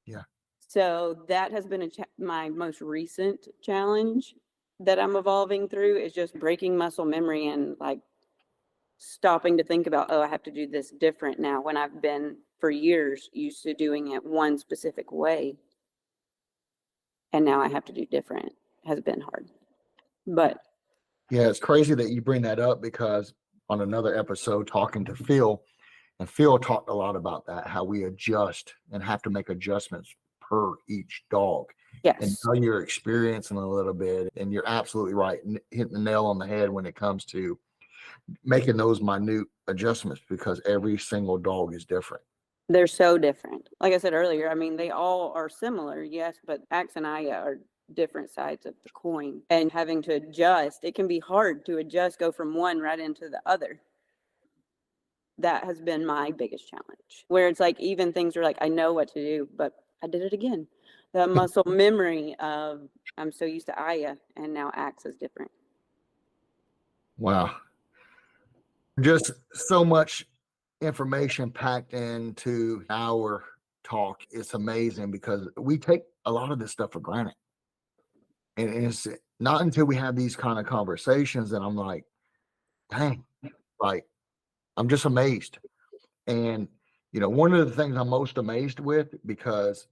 Yeah.
So that has been my most recent challenge that I'm evolving through is just breaking muscle memory and like stopping to think about, oh, I have to do this different now when I've been for years used to doing it one specific way. And now I have to do different. Has been hard. But
yeah, it's crazy that you bring that up because on another episode talking to Phil, and Phil talked a lot about that, how we adjust and have to make adjustments per each dog.
yes,
And how you're experiencing a little bit. And you're absolutely right, hitting the nail on the head when it comes to making those minute adjustments because every single dog is different.
they're so different. Like I said earlier, I mean, they all are similar, yes, but Axe and Aya are different sides of the coin. And having to adjust, it can be hard to adjust, go from one right into the other. That has been my biggest challenge, where it's like even things are like, I know what to do, but I did it again. The muscle memory of I'm so used to Aya and now Axe is different.
Wow. Just so much information packed into our talk. It's amazing because we take a lot of this stuff for granted. And it's not until we have these kind of conversations that I'm like, dang, like, I'm just amazed. And, one of the things I'm most amazed with because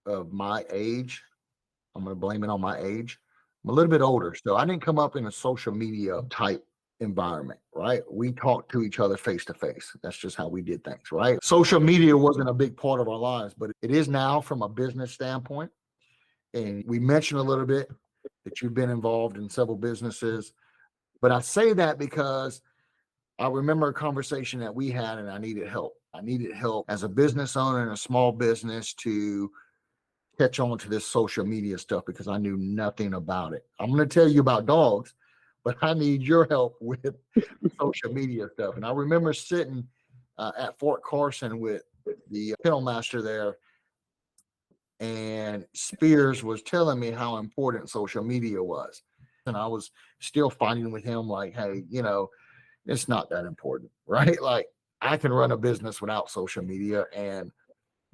of my age, I'm going to blame it on my age. I'm a little bit older. So I didn't come up in a social media type environment, right? We talked to each other face to face. That's just how we did things, right? Social media wasn't a big part of our lives, but it is now from a business standpoint. And we mentioned a little bit that you've been involved in several businesses. But I say that because I remember a conversation that we had and I needed help. I needed help as a business owner in a small business to catch on to this social media stuff because I knew nothing about it. I'm going to tell you about dogs, but I need your help with social media stuff. And I remember sitting at Fort Carson with the kennel master there, and Spears was telling me how important social media was. And I was still fighting with him like, hey, it's not that important, right? Like I can run a business without social media. And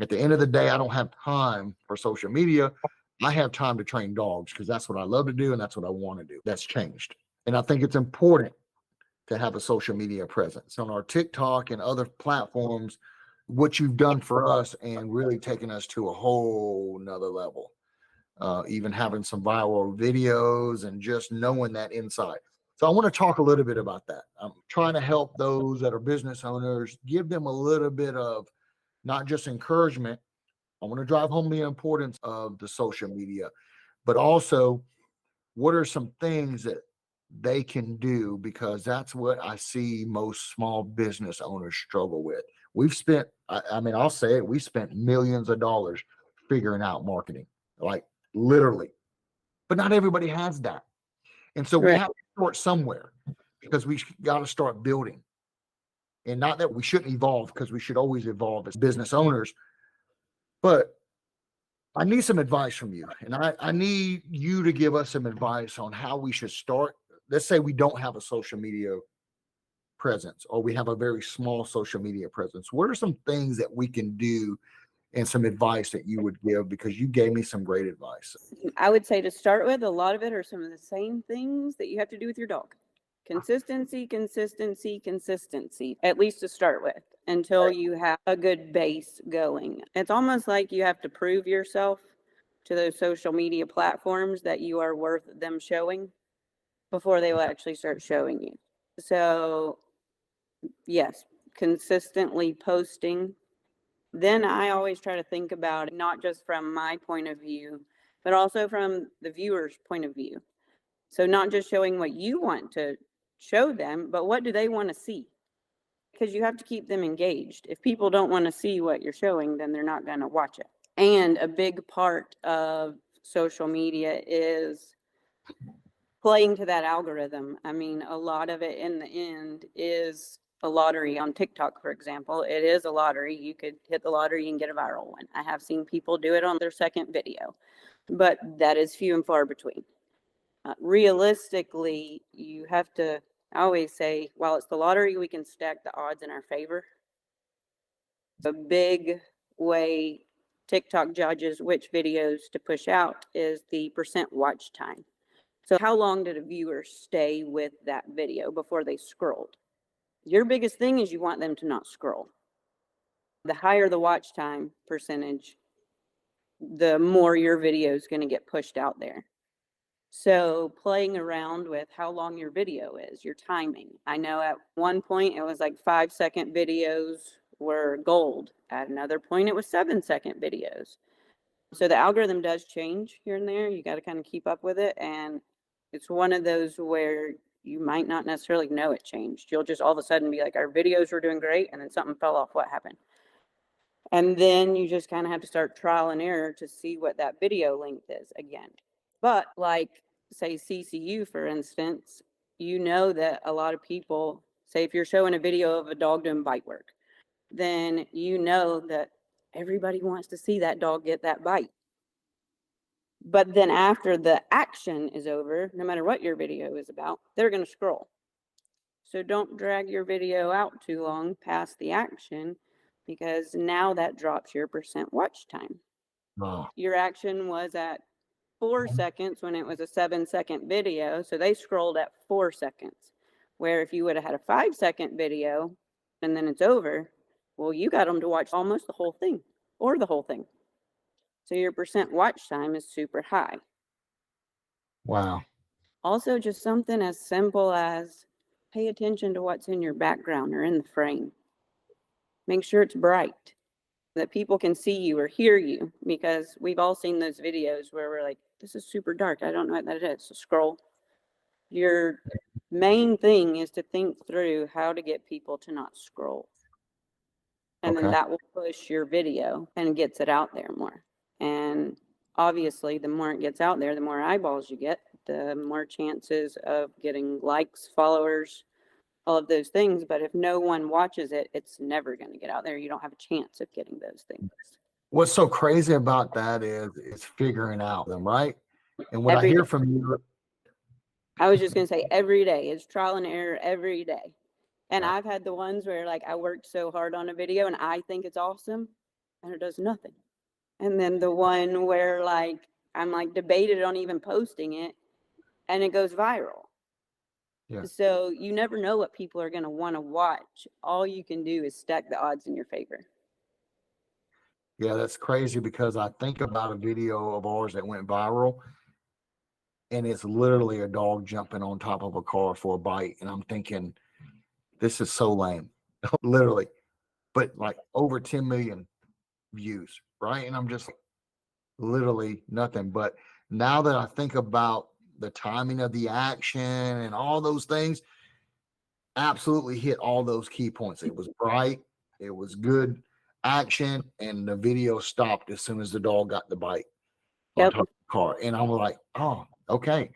at the end of the day, I don't have time for social media. I have time to train dogs because that's what I love to do and that's what I want to do. That's changed. And I think it's important to have a social media presence on our TikTok and other platforms, what you've done for us and really taken us to a whole nother level. Even having some viral videos and just knowing that inside. So I want to talk a little bit about that. I'm trying to help those that are business owners, give them a little bit of not just encouragement. I want to drive home the importance of the social media, but also what are some things that they can do because that's what I see most small business owners struggle with. We've spent, I mean, I'll say it, we spent millions of dollars figuring out marketing, like literally, but not everybody has that. And so we
Right.
have to start somewhere because we got to start building. And not that we shouldn't evolve because we should always evolve as business owners, but I need some advice from you. And I need you to give us some advice on how we should start. Let's say we don't have a social media presence, or we have a very small social media presence, what are some things that we can do and some advice that you would give? Because you gave me some great advice.
I would say to start with, a lot of it are some of the same things that you have to do with your dog. Consistency, consistency, consistency, at least to start with, until you have a good base going. It's almost like you have to prove yourself to those social media platforms that you are worth them showing before they will actually start showing you. So, yes, consistently posting. Then I always try to think about it, not just from my point of view, but also from the viewer's point of view. So not just showing what you want to show them, but what do they want to see? Because you have to keep them engaged. If people don't want to see what you're showing, then they're not going to watch it. And a big part of social media is playing to that algorithm. I mean, a lot of it in the end is a lottery. On TikTok, for example, it is a lottery. You could hit the lottery and get a viral one. I have seen people do it on their second video, but that is few and far between. Realistically, you have to, I always say, while it's the lottery, we can stack the odds in our favor. A big way TikTok judges which videos to push out is the percent watch time. So how long did a viewer stay with that video before they scrolled? Your biggest thing is you want them to not scroll. The higher the watch time percentage, the more your video is going to get pushed out there. So playing around with how long your video is, your timing. I know at one point it was like 5-second videos were gold. At another point it was 7-second videos. So the algorithm does change here and there. You got to kind of keep up with it. And it's one of those where you might not necessarily know it changed. You'll just all of a sudden be like, our videos were doing great, and then something fell off. What happened? And then you just kind of have to start trial and error to see what that video length is again. But like, say, CCU, for instance, you know that a lot of people say if you're showing a video of a dog doing bite work, then you know that everybody wants to see that dog get that bite. But then after the action is over, no matter what your video is about, they're going to scroll. So don't drag your video out too long past the action, because now that drops your percent watch time.
Oh,
Your action was at 4 seconds when it was a 7-second video. So they scrolled at 4 seconds. Where if you would have had a 5-second video and then it's over, well, you got them to watch almost the whole thing or the whole thing. So your percent watch time is super high.
wow.
Also, just something as simple as pay attention to what's in your background or in the frame. Make sure it's bright, that people can see you or hear you, because we've all seen those videos where we're like, this is super dark. I don't know what that is. So scroll. Your main thing is to think through how to get people to not scroll. And then
Okay.
that will push your video and gets it out there more. And obviously, the more it gets out there, the more eyeballs you get, the more chances of getting likes, followers, all of those things. But if no one watches it, it's never going to get out there. You don't have a chance of getting those things.
What's so crazy about that is figuring out them, right? And what I
Every
hear
day.
from you,
I was just going to say every day. It's trial and error every day. And
yeah,
I've had the ones where like I worked so hard on a video and I think it's awesome and it does nothing. And then the one where like I'm like debated on even posting it and it goes viral.
yeah,
So you never know what people are going to want to watch. All you can do is stack the odds in your favor.
yeah, that's crazy because I think about a video of ours that went viral, and it's literally a dog jumping on top of a car for a bite, and I'm thinking, this is so lame, literally, but like over 10 million views, right? And I'm just literally nothing. But now that I think about the timing of the action and all those things, absolutely hit all those key points. It was bright, it was good action, and the video stopped as soon as the dog got the bite on
Yep.
top of the car. And I'm like, oh, okay.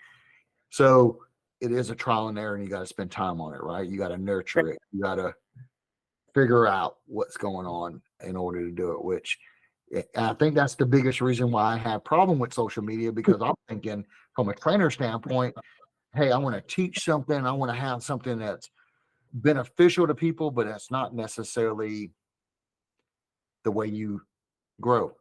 So it is a trial and error, and you got to spend time on it, right? You got to nurture it. You got to figure out what's going on in order to do it, which I think that's the biggest reason why I have problem with social media, because I'm thinking from a trainer standpoint, hey, I want to teach something. I want to have something that's beneficial to people, but that's not necessarily the way you grow.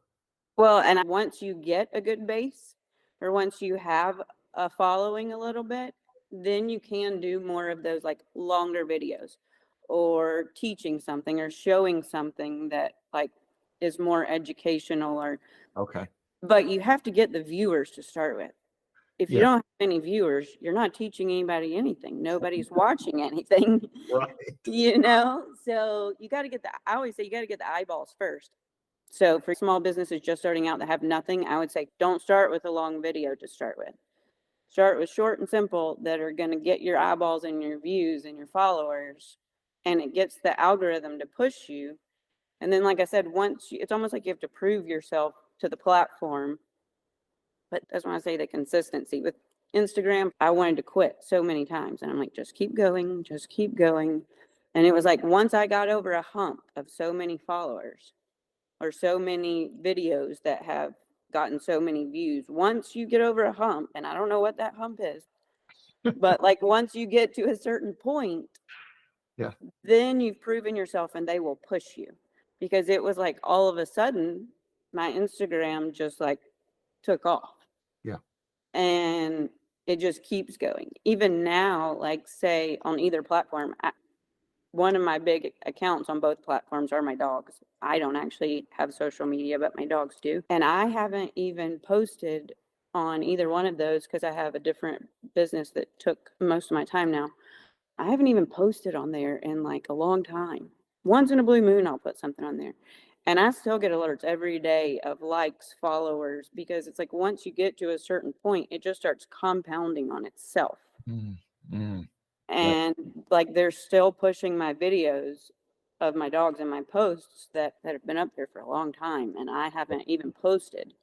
Well, and once you get a good base, or once you have a following a little bit, then you can do more of those like longer videos or teaching something or showing something that like is more educational or,
Okay.
but you have to get the viewers to start with. If you
Yeah.
don't have any viewers, you're not teaching anybody anything. Nobody's watching anything,
Right.
you know? So you got to get I always say you got to get the eyeballs first. So for small businesses just starting out that have nothing, I would say don't start with a long video to start with. Start with short and simple that are going to get your eyeballs and your views and your followers. And it gets the algorithm to push you. And then, like I said, it's almost like you have to prove yourself to the platform. But that's when I say the consistency. With Instagram, I wanted to quit so many times. And I'm like, just keep going, just keep going. And it was like once I got over a hump of so many followers or so many videos that have gotten so many views, once you get over a hump, and I don't know what that hump is, but like once you get to a certain point,
Yeah.
then you've proven yourself and they will push you. Because it was like all of a sudden, my Instagram just like took off.
Yeah.
And it just keeps going. Even now, like say on either platform, one of my big accounts on both platforms are my dogs. I don't actually have social media, but my dogs do. And I haven't even posted on either one of those because I have a different business that took most of my time now. I haven't even posted on there in like a long time. Once in a blue moon, I'll put something on there. And I still get alerts every day of likes, followers, because it's like once you get to a certain point, it just starts compounding on itself.
Mm, mm.
And like they're still pushing my videos of my dogs and my posts that have been up there for a long time, and I haven't even posted.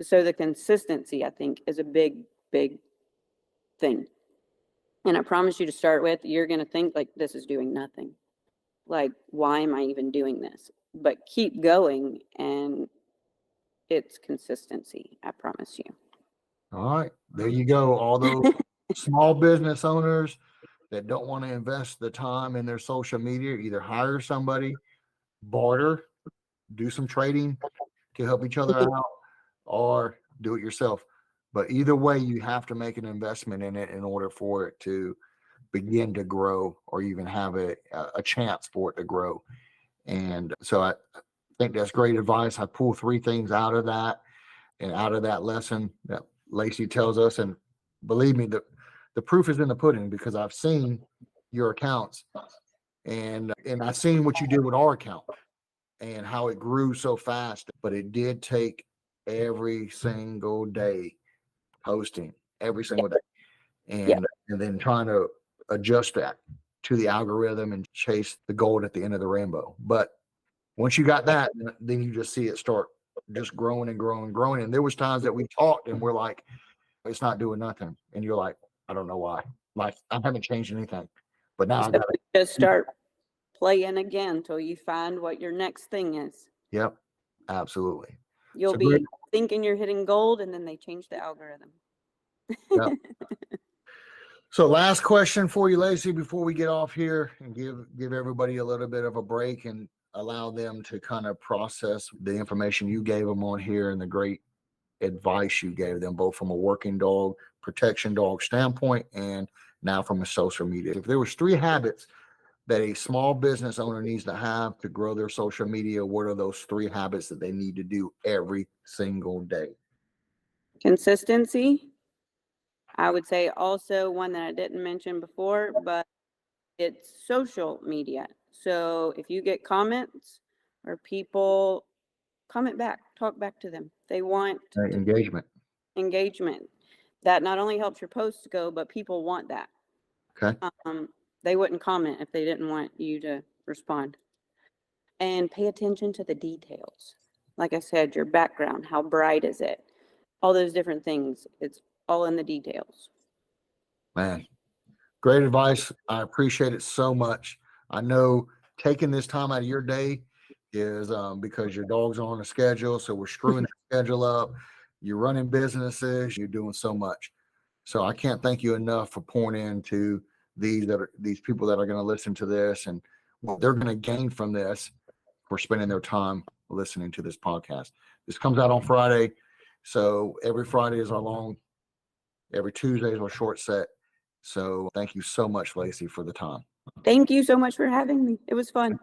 So the consistency, I think, is a big, big thing. And I promise you to start with, you're going to think like this is doing nothing. Like, why am I even doing this? But keep going, and it's consistency. I promise you.
All right. There you go. All those small business owners that don't want to invest the time in their social media, either hire somebody, barter, do some trading to help each other out, or do it yourself. But either way, you have to make an investment in it in order for it to begin to grow or even have a chance for it to grow. And so I think that's great advice. I pull 3 things out of that and out of that lesson that Lacey tells us. And believe me, the proof is in the pudding because I've seen your accounts and I've seen what you did with our account and how it grew so fast. But it did take every single day posting every single day and then trying to adjust that to the algorithm and chase the gold at the end of the rainbow. But once you got that, then you just see it start just growing and growing and growing. And there was times that we talked and we're like, it's not doing nothing. And you're like, I don't know why. Like I haven't changed anything. But now I got to
just start playing again until you find what your next thing is.
Yep, absolutely.
You'll
So
be
great.
thinking you're hitting gold, and then they change the algorithm.
Yep. So last question for you, Lacey, before we get off here and give everybody a little bit of a break and allow them to kind of process the information you gave them on here and the great advice you gave them, both from a working dog, protection dog standpoint, and now from a social media. If there was 3 habits that a small business owner needs to have to grow their social media, what are those 3 habits that they need to do every single day?
Consistency. I would say also one that I didn't mention before, but it's social media. So if you get comments or people comment back, talk back to them. They want
Engagement.
engagement. That not only helps your posts go, but people want that.
Okay.
They wouldn't comment if they didn't want you to respond. And pay attention to the details. Like I said, your background, how bright is it? All those different things. It's all in the details.
Man, great advice. I appreciate it so much. I know taking this time out of your day is because your dog's on a schedule. So we're screwing the schedule up. You're running businesses. You're doing so much. So I can't thank you enough for pouring into these people that are going to listen to this and what they're going to gain from this for spending their time listening to this podcast. This comes out on Friday. So every Friday is our long, every Tuesday is our short set. So thank you so much, Lacey, for the time.
Thank you so much for having me. It was fun.